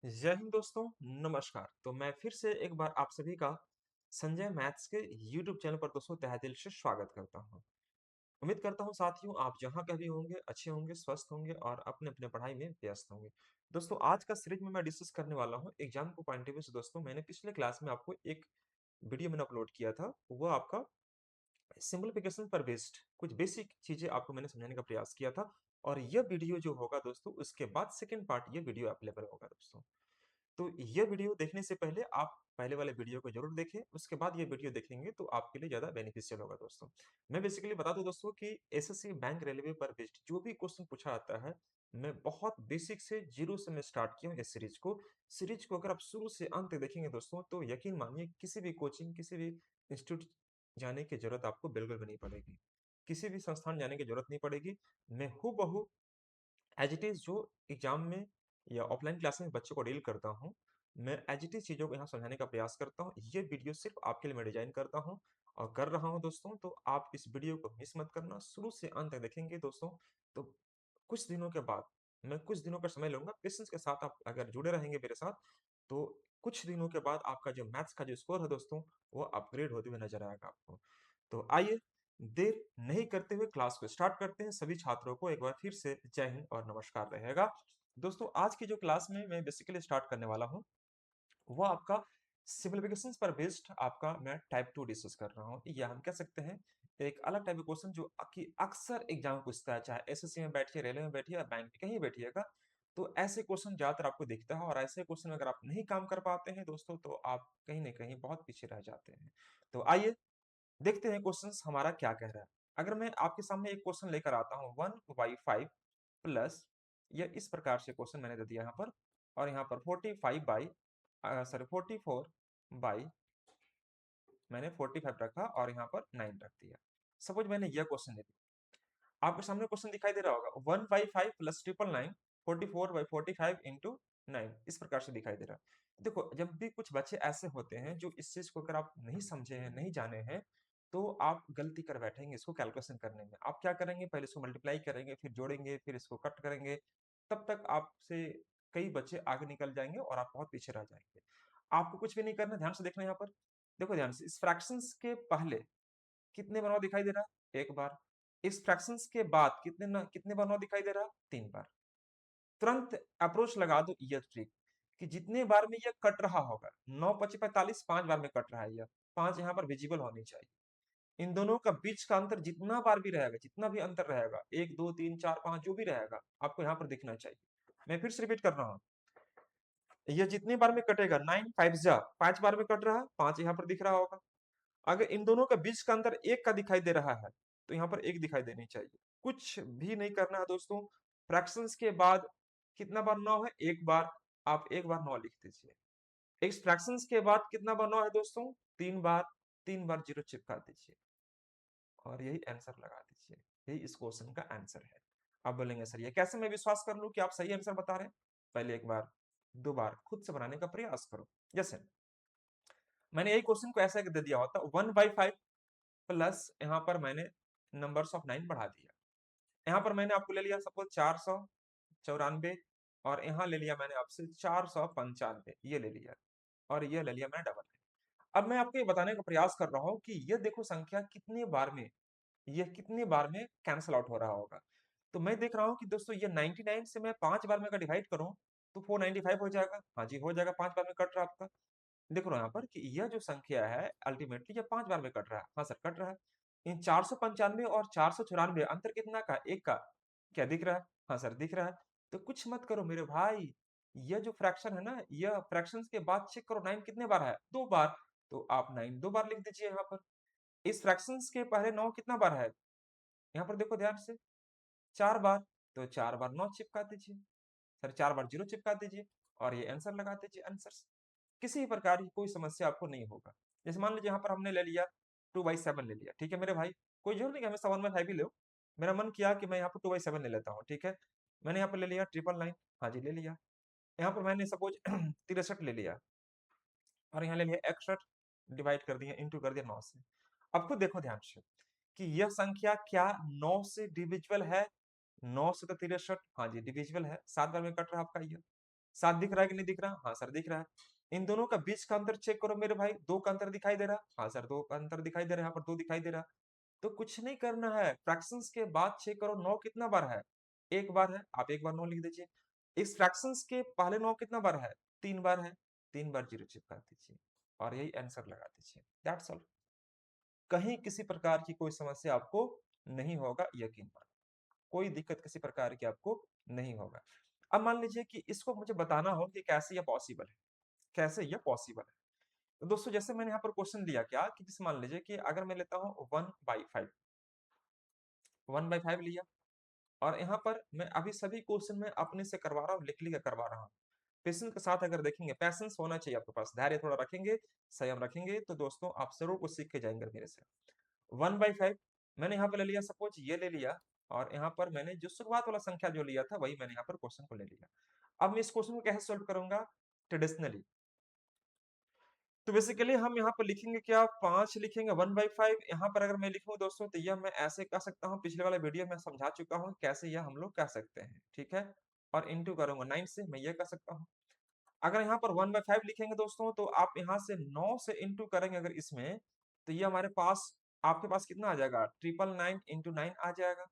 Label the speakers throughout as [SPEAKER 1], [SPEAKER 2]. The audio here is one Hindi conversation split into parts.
[SPEAKER 1] जय हिंद दोस्तों, नमस्कार। तो मैं फिर से एक बार आप सभी का संजय मैथ्स के यूट्यूब चैनल पर दोस्तों तहे दिल से स्वागत करता हूं। उम्मीद करता हूं साथियों आप जहां कभी होंगे अच्छे होंगे, स्वस्थ होंगे और अपने अपने पढ़ाई में व्यस्त होंगे। दोस्तों आज का सीरीज में मैं डिस्कस करने वाला हूं एग्जाम को पॉइंट ऑफ व्यू से। दोस्तों मैंने पिछले क्लास में आपको एक वीडियो मैंने अपलोड किया था, वो आपका सिंपलीफिकेशन पर बेस्ड कुछ बेसिक चीजें आपको मैंने समझाने का प्रयास किया था। और यह वीडियो जो होगा दोस्तों, उसके बाद सेकेंड पार्ट ये वीडियो अवेलेबल होगा दोस्तों। तो ये वीडियो देखने से पहले आप पहले वाले वीडियो को जरूर देखें, उसके बाद ये वीडियो देखेंगे तो आपके लिए ज्यादा बेनिफिशियल होगा दोस्तों। मैं बेसिकली बता दूं दोस्तों कि एसएससी बैंक रेलवे पर बेस्ड जो भी क्वेश्चन पूछा आता है, मैं बहुत बेसिक से जीरो से मैं स्टार्ट किया हूं इस सीरीज को अगर आप शुरू से अंत तक देखेंगे दोस्तों, तो यकीन मानिए किसी भी कोचिंग, किसी भी इंस्टीट्यूट जाने की जरूरत आपको बिल्कुल भी नहीं पड़ेगी। किसी भी संस्थान जाने की जरूरत नहीं पड़ेगी। मैं हूबहू एज इट इज जो एग्जाम में या ऑफलाइन क्लास में बच्चों को डील करता हूँ, मैं एज इट इज चीजों को यहाँ समझाने का प्रयास करता हूँ। ये वीडियो सिर्फ आपके लिए मैं डिजाइन करता हूँ और कर रहा हूँ दोस्तों। तो आप इस वीडियो को मिस मत करना, शुरू से अंत तक देखेंगे दोस्तों। तो कुछ दिनों के बाद मैं कुछ दिनों का समय लूंगा, पेशेंस के साथ आप अगर जुड़े रहेंगे मेरे साथ, तो कुछ दिनों के बाद आपका जो मैथ्स का जो स्कोर है दोस्तों, वो अपग्रेड होते हुए नजर आएगा आपको। तो आइए देर नहीं करते हुए क्लास को स्टार्ट करते हैं। सभी छात्रों को एक बार फिर से जय हिंद और नमस्कार रहेगा। दोस्तों आज की जो क्लास में मैं बेसिकली स्टार्ट करने वाला हूं, वो आपका सिंपलीफिकेशंस पर बेस्ड आपका मैं टाइप 2 डिस्कस कर रहा हूं, या हम कह सकते हैं एक अलग टाइप का क्वेश्चन जो कि अक्सर एग्जाम पूछता है, चाहे एसएससी में बैठिए, रेलवे में बैठिए या बैंक में कहीं बैठिएगा। तो ऐसे क्वेश्चन ज्यादातर आपको दिखता है, और ऐसे क्वेश्चन अगर आप नहीं काम कर पाते हैं दोस्तों, तो आप कहीं ना कहीं बहुत पीछे रह जाते हैं। तो आइए देखते हैं क्वेश्चंस हमारा क्या कह रहा है। अगर मैं आपके सामने एक क्वेश्चन लेकर आता हूं, 1/5 प्लस, ये इस प्रकार से क्वेश्चन मैंने दे दिया यहाँ पर, और यहाँ पर 44 बाई मैंने 45 रखा और यहाँ पर 9 रख दिया। सपोज मैंने यह क्वेश्चन दे दिया, आपके सामने क्वेश्चन दिखाई दे रहा होगा, 1/5 प्लस 999, 44/45 इंटू 9, इस प्रकार से दिखाई दे रहा है। देखो जब भी कुछ बच्चे ऐसे होते हैं जो इस चीज को अगर आप नहीं समझे हैं, नहीं जाने हैं, तो आप गलती कर बैठेंगे इसको कैलकुलेशन करने में। आप क्या करेंगे, पहले इसको मल्टीप्लाई करेंगे, फिर जोड़ेंगे, फिर इसको कट करेंगे। तब तक आपसे कई बच्चे आगे निकल जाएंगे और आप बहुत पीछे रह जाएंगे। आपको कुछ भी नहीं करना, ध्यान से देखना यहाँ पर। देखो ध्यान से, इस फ्रैक्शंस के पहले कितने बार 9 दिखाई दे रहा है? एक बार। इस फ्रैक्शंस के बाद कितने बार 9 दिखाई दे रहा है? 3 बार। तुरंत अप्रोच लगा दो ये ट्रिक कि जितने बार में ये कट रहा होगा, 9 पचे 45, 5 बार में कट रहा है यह, 5 यहाँ पर विजिबल होनी चाहिए। इन दोनों का बीच का अंतर जितना बार भी रहेगा, जितना भी अंतर रहेगा, 1 2 3 4 5 जो भी रहेगा, आपको यहाँ पर दिखना चाहिए। मैं फिर से रिपीट कर रहा हूँ, ये जितनी बार में कटेगा, 9 5 जा 5 बार में कट रहा है, 5 यहाँ पर दिख रहा होगा। अगर इन दोनों का बीच का अंतर 1 का दिखाई दे रहा है, तो यहाँ पर 1 दिखाई देनी चाहिए। कुछ भी नहीं करना है दोस्तों। फ्रैक्शंस के बाद कितना बार 9 है? एक बार। आप एक बार 9 लिख दीजिए। इस फ्रैक्शंस के बाद कितना बार 9 है दोस्तों? 3 बार। 3 बार जीरो चिपका दीजिए और यही आंसर लगा दीजिए। यही इस क्वेश्चन का आंसर है। आप बोलेंगे सर ये कैसे मैं विश्वास कर लूं कि आप सही आंसर बता रहे हैं? पहले एक बार, दो बार खुद से बनाने का प्रयास करो। जैसे मैंने यही क्वेश्चन को ऐसे दे दिया होता, 1/5 प्लस यहाँ पर मैंने नंबर्स ऑफ 9 बढ़ा दिया। यहाँ पर मैंने आपको ले लिया सपोज 494, और यहाँ ले लिया मैंने आपसे 495, ये ले लिया, और ये ले लिया मैंने डबल। अब मैं आपको ये बताने का प्रयास कर रहा हूँ कि ये देखो संख्या कितने बार में, ये कितने बार में कैंसल आउट हो रहा होगा। तो मैं देख रहा हूँ कि दोस्तों ये 99 से मैं 5 बार में अगर डिवाइड करूँ, तो 495 हो जाएगा। हाँ जी हो जाएगा, 5 बार में कट रहा है आपका। देख रहा हूं यहाँ पर कि यह जो संख्या है अल्टीमेटली ये 5 बार में कट रहा है। हाँ सर कट रहा है। इन 495 और 494 अंतर कितना का? एक का। क्या दिख रहा है? हाँ सर दिख रहा है। तो कुछ मत करो मेरे भाई, यह जो फ्रैक्शन है ना, यह फ्रैक्शंस के बाद चेक करो 9 कितने बार है? 2 बार। तो आप 9 2 बार लिख दीजिए यहाँ पर। इस फ्रैक्शंस के पहले 9 कितना बार है? यहाँ पर देखो ध्यान से, 4 बार। तो 4 बार 9 चिपका दीजिए, सर 4 बार 0 चिपका दीजिए, और ये आंसर लगा दीजिए। आंसर किसी भी प्रकार की कोई समस्या आपको नहीं होगा। जैसे मान लीजिए यहाँ पर हमने ले लिया 2/7 ले लिया, ठीक है मेरे भाई। कोई जरूर नहीं कि हमें 7/5 ही लो। मेरा मन किया कि मैं यहाँ पर 2/7 ले लेता हूँ, ठीक है। मैंने यहाँ पर ले लिया 999, हाँ जी ले लिया। यहाँ पर मैंने सपोज 63 ले लिया, और यहाँ ले लिया 61, डिवाइड कर दिया, इंटू कर दिया 9 से। अब खुद देखो ध्यान से कि यह संख्या क्या 9 से डिविजिबल है? 9 से तो 63, हाँ जी डिविजिबल है, 7 बार में कट रहा है आपका ये। 7 दिख रहा है कि नहीं दिख रहा? हाँ सर दिख रहा है। इन दोनों का बीच का अंतर चेक करो मेरे भाई, 2 का अंतर दिखाई दे रहा? हाँ सर 2 का अंतर दिखाई दे रहा है, यहाँ पर 2 दिखाई दे रहा। तो कुछ नहीं करना है, फ्रैक्शंस के बाद चेक करो 9 कितना बार है? 1 बार है, आप 1 बार 9 लिख दीजिए। इस फ्रैक्शंस के पहले 9 कितना बार है? 3 बार है, 3 बार 0 चिपका दीजिए और यही आंसर लगा दीजिए। That's all. कहीं किसी प्रकार की कोई समस्या आपको नहीं होगा, यकीन मानिए। कोई दिक्कत किसी प्रकार की आपको नहीं होगा। अब मान लीजिए कि इसको मुझे बताना हो कि कैसे ये पॉसिबल है, कैसे ये पॉसिबल है। तो दोस्तों जैसे मैंने यहाँ पर क्वेश्चन लिया क्या कि जैसे मान लीजिए कि अगर मैं लेता हूँ 1/5, 1/5 लिया और यहाँ पर मैं अभी सभी क्वेश्चन में अपने से करवा रहा हूँ, लिख लिख के करवा रहा हूँ। पेशेंस के साथ अगर देखेंगे, पैसेंस होना चाहिए आपके पास, धैर्य थोड़ा रखेंगे, संयम रखेंगे, तो दोस्तों आप जरूर कुछ सीख के जाएंगे मेरे से। 1/5 मैंने यहाँ पर ले लिया, सपोज ये ले लिया और यहाँ पर मैंने जो शुरुआत वाला संख्या जो लिया था वही मैंने यहाँ पर क्वेश्चन को ले लिया। अब मैं इस क्वेश्चन को कैसे सोल्व करूंगा? ट्रेडिशनली। तो बेसिकली हम यहाँ पर लिखेंगे क्या? 5 लिखेंगे 1/5। यहाँ पर अगर मैं लिखूं दोस्तों तो यह मैं ऐसे कह सकता हूँ, पिछले वाले वीडियो में समझा चुका हूँ कैसे यह हम लोग कह सकते हैं, ठीक है। और इंटू करूंगा 9 से, मैं ये कह सकता हूँ। अगर यहाँ पर 1/5 लिखेंगे दोस्तों तो आप यहाँ से 9 से इंटू करेंगे अगर इसमें, तो ये हमारे पास, आपके पास कितना आ जाएगा? 999 इंटू 9 आ जाएगा।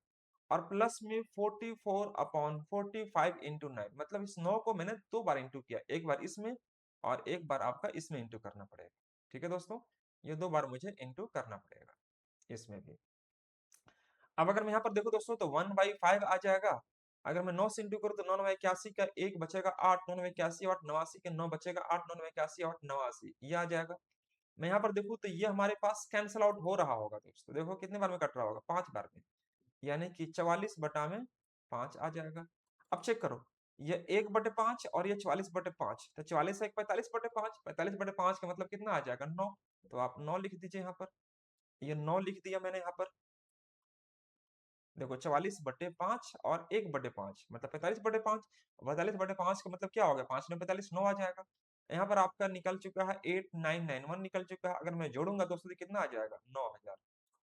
[SPEAKER 1] और प्लस में 44/45 इंटू 9, मतलब इस 9 को मैंने 2 बार इंटू किया, एक बार इसमें और एक बार आपका इसमें इंटू करना पड़ेगा। ठीक है दोस्तों, ये 2 बार मुझे इंटू करना पड़ेगा इसमें भी। अब अगर मैं यहाँ पर देखो दोस्तों तो 1/5 आ जाएगा। अगर मैं 9 से इंटू करूँ तो 9 9 81 का 1 बचेगा 8, 9 9 81 8 89 के 9 बचेगा 8, 9 9 81 8 89, ये आ जाएगा। मैं यहाँ पर देखूँ तो ये हमारे पास कैंसल आउट हो रहा होगा दोस्तों, देखो कितने बार में कट रहा होगा? 5 बार में, यानी कि 44/5 आ जाएगा। अब चेक करो, ये 1/5 और ये 44/5, तो 44 1 45/5, 45/5 का मतलब कितना आ जाएगा? 9। तो आप 9 लिख दीजिए यहाँ पर, ये 9 लिख दिया मैंने यहाँ पर। देखो 44/5 और 1/5 मतलब 45/5, 45/5 का मतलब क्या हो गया? 5 9 45, 9 आ जाएगा। यहाँ पर आपका निकल चुका है 8991 निकल चुका है। अगर मैं जोड़ूंगा दोस्तों तो कितना आ जाएगा? 9000।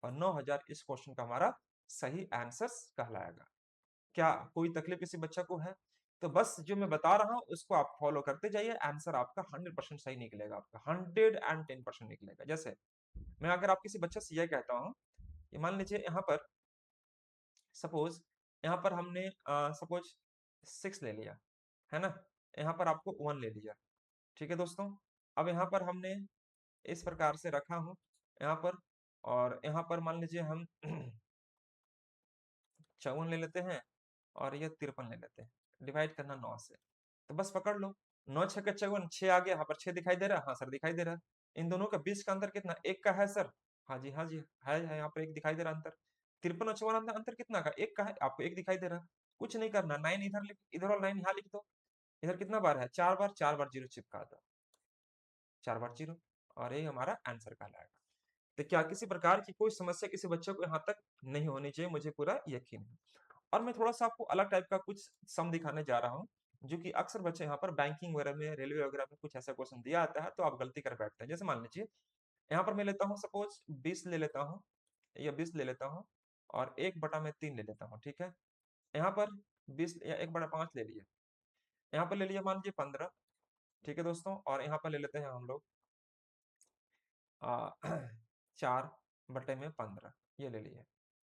[SPEAKER 1] और 9000 इस क्वेश्चन का हमारा सही आंसर कहलाएगा। क्या कोई तकलीफ किसी बच्चा को है? तो बस जो मैं बता रहा हूँ उसको आप फॉलो करते जाइए, आंसर आपका 100% सही निकलेगा, आपका 110% निकलेगा। जैसे मैं अगर आप किसी बच्चे से यह कहता हूँ, ये मान लीजिए यहाँ पर सपोज, यहाँ पर हमने सपोज 6 ले लिया, है ना। यहाँ पर आपको 1 ले लिया, ठीक है दोस्तों। अब यहाँ पर हमने इस प्रकार से रखा हूँ यहाँ पर, और यहाँ पर मान लीजिए हम 54 ले लेते हैं और ये 53 ले लेते हैं, डिवाइड करना 9 से। तो बस पकड़ लो, 9 6 के 54, 6 आ गया, यहाँ पर 6 दिखाई दे रहा है? हाँ सर दिखाई दे रहा है। इन दोनों का बीच का अंतर कितना? 1 का है सर? हाँ जी हाँ जी, है यहाँ पर 1 दिखाई दे रहा अंतर। 53 और 54 अंतर अंतर कितना का? 1 का है, आपको 1 दिखाई दे रहा है। कुछ नहीं करना, 9 इधर लिख, इधर और 9 यहाँ लिख दो। इधर कितना बार है? 4 बार, 4 बार 0 चिपका दो, 4 बार 0, और यही हमारा आंसर कहलाएगा। तो क्या किसी प्रकार की कोई समस्या किसी बच्चे को यहाँ तक नहीं होनी चाहिए, मुझे पूरा यकीन है। और मैं थोड़ा सा आपको अलग टाइप का कुछ सम दिखाने जा रहा हूँ, जो कि अक्सर बच्चे यहाँ पर बैंकिंग वगैरह में, रेलवे वगैरह में कुछ ऐसा क्वेश्चन दिया आता है तो आप गलती कर बैठते हैं। जैसे मान लीजिए यहाँ पर मैं लेता हूँ सपोज 20 ले लेता हूँ, या 20 ले लेता हूँ और 1/3 ले लेता हूँ, ठीक है। यहाँ पर 20 या 1/5 ले लिया, यहाँ पर ले लिया मान लीजिए 15, ठीक है दोस्तों। और यहाँ पर ले लेते हैं हम लोग 4/15, ये ले लिए,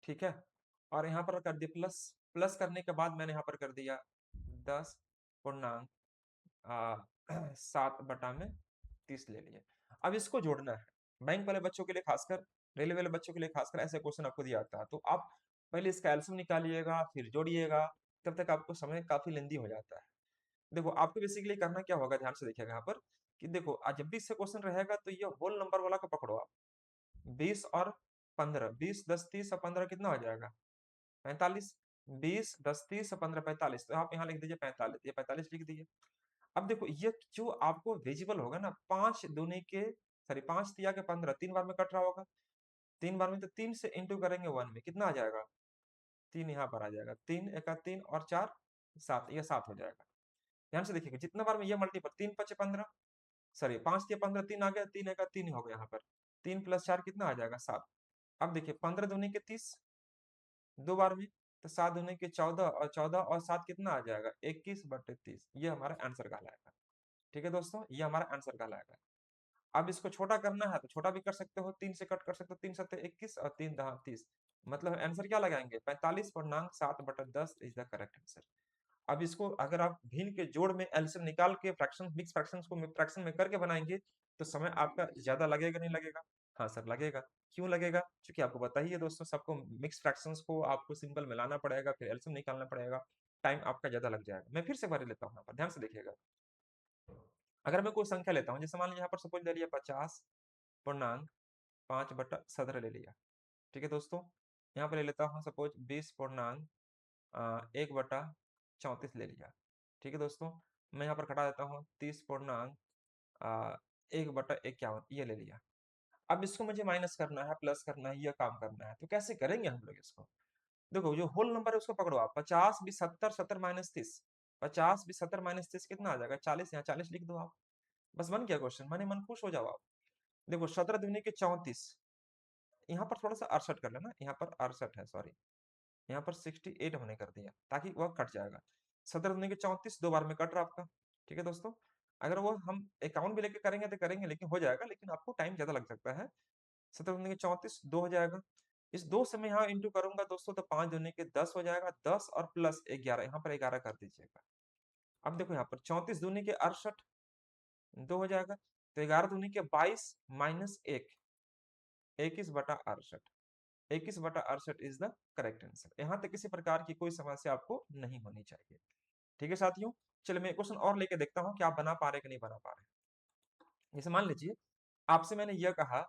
[SPEAKER 1] ठीक है। और यहाँ पर कर दिया प्लस, प्लस करने के बाद मैंने यहाँ पर कर दिया 10.7/30 ले लिए। अब इसको जोड़ना है, बैंक वाले बच्चों के लिए खासकर, रेलवे वाले बच्चों के लिए खासकर ऐसे क्वेश्चन आपको दिया आता है, तो आप पहले इसका एलसीएम निकालिएगा फिर जोड़िएगा, तब तक आपको समय काफी लेंदी हो जाता है। देखो आपको बेसिकली करना क्या होगा, ध्यान से देखिएगा यहाँ पर कि देखो आज जब भी इससे क्वेश्चन रहेगा तो ये होल नंबर वाला को पकड़ो आप। 20 और 15, 20 10 30 और 15 कितना हो जाएगा? 45। 20 10 30 और 15 45, तो आप यहाँ लिख दीजिए 45, ये 45 लिख दीजिए। अब देखो ये जो आपको विजिबल होगा ना, 5 दूनी के, सॉरी 5 तिया के 15, 3 बार में कट रहा होगा, 3 बार में, तो 3 से इंटू करेंगे 1 में, कितना आ जाएगा? 3 यहाँ पर आ जाएगा, 3 एका 3 और 4 7, ये 7 हो जाएगा। ध्यान से देखिएगा जितना बार में ये मल्टीपल, 3 5 15, सॉरी 5 तिया 15, 3 आ गया, 3 एका 3 हो गया यहाँ पर, 3 + 4 कितना आ जाएगा? 7। अब देखिए 15 दूनी के 30, 2 बार में, तो 7 दूनी के 14 और 14 और 7 कितना आ जाएगा 21/30। ये हमारा आंसर कहलाएगा। ठीक है दोस्तों, ये हमारा आंसर कहलाएगा। अब इसको छोटा करना है तो छोटा भी कर सकते हो, 3 से कट कर सकते हो, 3 7 21 और 3 10 30। मतलब आंसर क्या लगाएंगे 45/7/10 इज द करेक्ट आंसर। अब इसको अगर आप भिन्न के जोड़ में एलसीएम निकाल के फ्रैक्शन मिक्स फ्रैक्शंस को फ्रैक्शन में करके बनाएंगे तो समय आपका ज्यादा लगेगा नहीं लगेगा? हाँ सर लगेगा। क्यों लगेगा? क्योंकि आपको पता ही है दोस्तों, सबको मिक्स फ्रैक्शंस को आपको सिंपल मिलाना पड़ेगा, फिर एलसीएम निकालना पड़ेगा, टाइम आपका ज्यादा लग जाएगा। मैं फिर से भर लेता हूँ, यहाँ पर ध्यान से देखिएगा। अगर मैं कोई संख्या लेता हूँ, जैसे मान लीजिए यहाँ पर सपोज ले लिया 50/5/17 ले लिया। ठीक है दोस्तों, यहाँ पर ले लेता हूँ सपोज 20/1/34 ले लिया। ठीक है दोस्तों, मैं यहाँ पर घटा देता हूँ 30/1/51 ये ले लिया। अब इसको मुझे माइनस करना है, प्लस करना है, ये काम करना है, तो कैसे करेंगे हम लोग इसको? देखो जो होल नंबर है उसको पकड़ो आप, 50 20 70 70 माइनस 30, 50 20 70 माइनस 30 कितना आ जाएगा 40, यहाँ 40 लिख दो आप, बस बन गया क्वेश्चन, माने मन खुश हो जाओ आप। देखो 17 दूनी के 34, यहाँ पर थोड़ा सा 68 कर लेना, यहाँ पर 68 है सॉरी, यहाँ पर 68 हमने कर दिया ताकि वह कट जाएगा। 17 दूनी के 34 दो बार में कट रहा आपका। ठीक है दोस्तों, अगर वो हम अकाउंट भी लेके करेंगे तो करेंगे, लेकिन हो जाएगा, लेकिन आपको टाइम ज्यादा लग सकता है। 17 दूनी के 34 2 हो जाएगा, इस 2 से मैं यहाँ इंटू करूंगा दोस्तों तो 5 दूनी के 10 हो जाएगा, 10 और प्लस 11, यहाँ पर 11 कर दीजिएगा। अब देखो यहाँ पर 34 दूनी के 68 2 हो जाएगा, तो 11 दूनी के 22 minus 1 21/68, 21/68 is the correct answer. यहाँ तक किसी प्रकार की कोई समस्या आपको नहीं होनी चाहिए। ठीक है साथियों, चलिए मैं क्वेश्चन और लेके देखता हूँ कि आप बना पा रहे कि नहीं बना पा रहे। जैसे मान लीजिए आपसे मैंने यह कहा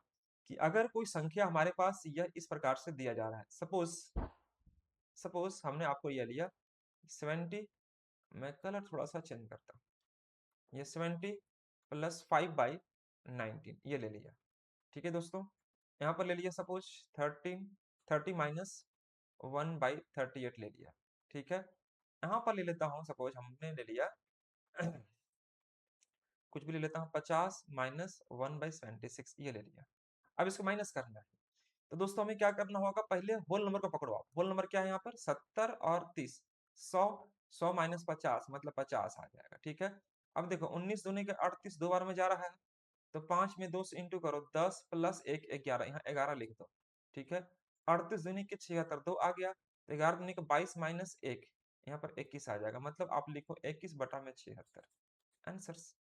[SPEAKER 1] कि अगर कोई संख्या हमारे पास यह इस प्रकार से दिया जा रहा है, सपोज सपोज हमने आपको यह लिया 70, मैं कलर थोड़ा सा चेंज करता हूँ, ये 70 प्लस 5/19 ये ले लिया। ठीक है दोस्तों, यहाँ पर ले लिया सपोज 30 माइनस 1/38 ले लिया। ठीक है, यहाँ पर ले लेता हूँ सपोज हमने ले लिया कुछ भी ले लेता हूँ 50 माइनस 1/76 ये ले लिया। अब इसको माइनस करना है, तो दोस्तों हमें क्या करना होगा, पहले होल नंबर को पकड़ो आप। होल नंबर क्या है यहाँ पर 70 और 30, 100 100 माइनस 50 मतलब 50 आ जाएगा। ठीक है, अब देखो 19 दूनी के 38 दो बार में जा रहा है, तो 5 में 2 से इंटू करो, 10 प्लस 1 11, यहाँ 11 लिख दो। ठीक है, 38 दूनी के 76 2 आ गया, तो 11 दूनी के 22 माइनस 1 यहाँ पर 21 आ जाएगा, मतलब आप लिखो 21/76 आंसर्स।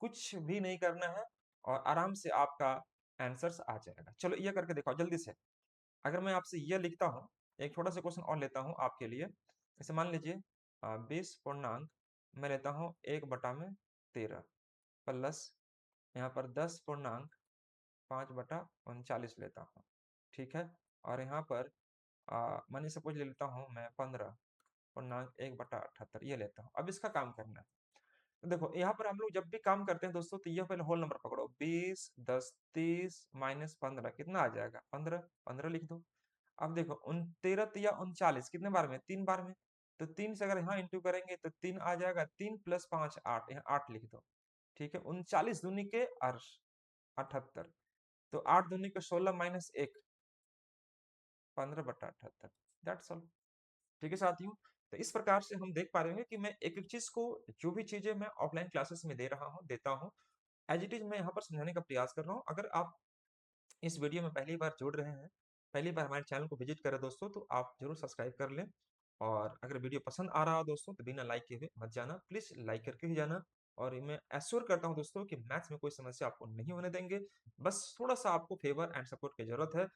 [SPEAKER 1] कुछ भी नहीं करना है और आराम से आपका आंसर्स आ जाएगा। चलो ये करके दिखाओ जल्दी से। अगर मैं आपसे ये लिखता हूँ, एक छोटा सा क्वेश्चन और लेता हूँ आपके लिए। जैसे मान लीजिए 20 मैं लेता हूँ 1/13 प्लस यहाँ पर 10.5/39 लेता हूँ। ठीक है, और यहाँ पर मानिए सपोज ले लेता हूँ मैं 15.1/78 ये लेता हूँ। अब इसका काम करना है, तो देखो यहाँ पर हम लोग जब भी काम करते हैं दोस्तों, तो ये पहले होल नंबर पकड़ो, 20 10 30 माइनस 15 कितना आ जाएगा 15, 15 लिख दो। अब देखो 13 या 39 कितने बार में 3 बार में, तो 3 से अगर यहाँ इंटू करेंगे तो 3 आ जाएगा, 3 प्लस 5 8, यहाँ 8 लिख दो। ठीक है, 39 दूनी के 78, तो 8 दूनी के 16 माइनस 1 15/78, दैट्स ऑल। ठीक है साथियों, तो इस प्रकार से हम देख पा रहे हैं कि मैं एक एक चीज को, जो भी चीजें मैं ऑफलाइन क्लासेस में दे रहा हूँ देता हूँ, एज इट इज मैं यहाँ पर समझाने का प्रयास कर रहा हूँ। अगर आप इस वीडियो में पहली बार जुड़ रहे हैं, पहली बार हमारे चैनल को विजिट करें दोस्तों, तो आप जरूर सब्सक्राइब कर लें। और अगर वीडियो पसंद आ रहा हो दोस्तों तो बिना लाइक किए हुए मत जाना, प्लीज लाइक करके ही जाना। और मैं एश्योर करता हूं दोस्तों कि मैथ्स में कोई समस्या आपको नहीं होने देंगे, बस थोड़ा सा आपको फेवर एंड सपोर्ट की जरूरत है।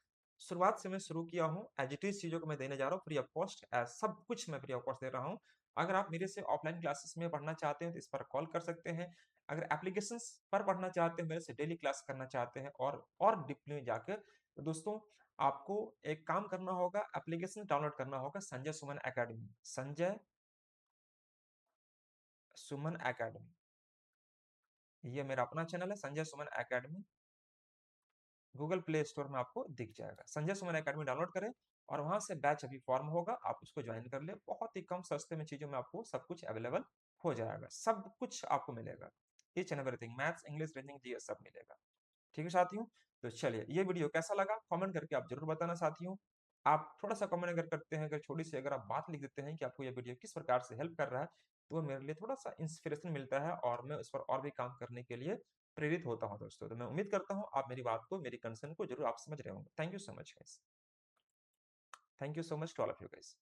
[SPEAKER 1] शुरुआत से मैं शुरू किया हूँ, एज इट इज चीजों को मैं देने जा रहा हूँ फ्री ऑफ कॉस्ट, सब कुछ मैं फ्री ऑफ कॉस्ट दे रहा हूँ। अगर आप मेरे से ऑफलाइन क्लासेस में पढ़ना चाहते हैं तो इस पर कॉल कर सकते हैं। अगर एप्लीकेशन पर पढ़ना चाहते हैं, मेरे से डेली क्लास करना चाहते हैं और डीपली में जाकर, तो दोस्तों आपको एक काम करना होगा, एप्लीकेशन डाउनलोड करना होगा संजय सुमन एकेडमी, संजय सुमन एकेडमी, ये मेरा अपना चैनल है संजय सुमन एकेडमी। गूगल प्ले स्टोर में आपको दिख जाएगा, संजय सुमन एकेडमी डाउनलोड करें और वहां से बैच अभी फॉर्म होगा, आप उसको ज्वाइन कर ले। बहुत ही कम सस्ते में चीजों में आपको सब कुछ अवेलेबल हो जाएगा, सब कुछ आपको मिलेगा, each and everything, maths English reasoning GS सब मिलेगा। ठीक है साथियों, तो चलिए ये वीडियो कैसा लगा कमेंट करके आप जरूर बताना साथियों। आप थोड़ा-सा कमेंट अगर करते हैं, अगर छोटी-सी अगर आप बात लिख देते हैं कि आपको ये वीडियो किस प्रकार से हेल्प कर रहा है, तो वो मेरे लिए थोड़ा-सा इंस्पिरेशन मिलता है और मैं उस पर और भी काम करने के लिए प्रेरित होता हूँ दोस्तों। तो मैं उम्मीद करता हूँ आप मेरी बात को, मेरी कंसर्न को ज़रूर आप समझ रहे होंगे। Thank you so much guys. Thank you so much to all of you guys.